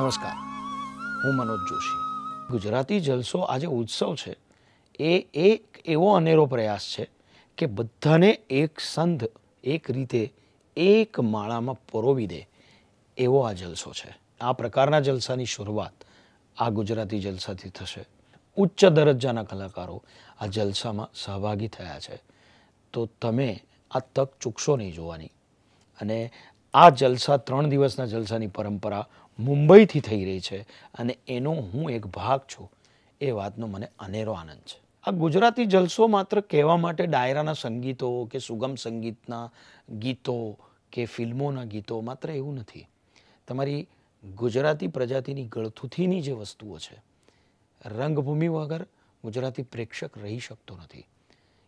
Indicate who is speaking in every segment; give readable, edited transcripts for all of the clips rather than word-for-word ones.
Speaker 1: નમસ્કાર, હું મનોજ જોશી. ગુજરાતી જલસો આજે ઉત્સવ છે એ એક એવો અનેરો પ્રયાસ છે કે બધાને એક સંધ એક રીતે એક માળામાં પરોવી દે એવો આ જલસો છે. આ પ્રકારના જલસાની શરૂઆત આ ગુજરાતી જલસાથી થશે. ઉચ્ચ દરજ્જાના કલાકારો આ જલસામાં સહભાગી થયા છે, તો તમે આ તક ચૂકશો નહીં જોવાની. અને આ જલસા 3 દિવસના જલસાની પરંપરા મુંબઈથી થઈ રહી છે અને એનો હું એક ભાગ છું એ વાતનો મને અનેરો આનંદ છે. આ ગુજરાતી જલસો માત્ર કહેવા માટે ડાયરાના સંગીતો કે સુગમ સંગીતના ગીતો કે ફિલ્મોના ગીતો માત્ર એવું નથી. તમારી ગુજરાતી પ્રજાતિની ગળથૂથીની જે વસ્તુઓ છે, રંગભૂમિ વગર ગુજરાતી પ્રેક્ષક રહી શકતો નથી,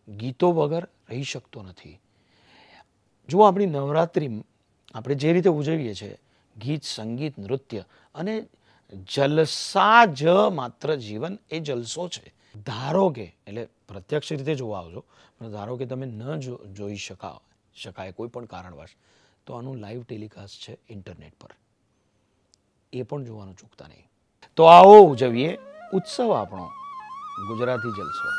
Speaker 1: ગીતો વગર રહી શકતો નથી. જો આપણી નવરાત્રિ આપણે જે રીતે ઉજવીએ છીએ, ગીત, સંગીત, નૃત્ય અને જલસા જ માત્ર જીવન એ જલસો છે. ધારો કે, એટલે પ્રત્યક્ષ રીતે જોવા આવજો, પણ ધારો કે તમે ન જોઈ શકાય કોઈ પણ કારણવશ, તો આનું લાઈવ ટેલિકાસ્ટ છે ઇન્ટરનેટ પર, એ પણ જોવાનું ચૂકતા નહીં. તો આવો ઉજવીએ ઉત્સવ આપણો ગુજરાતી જલસો.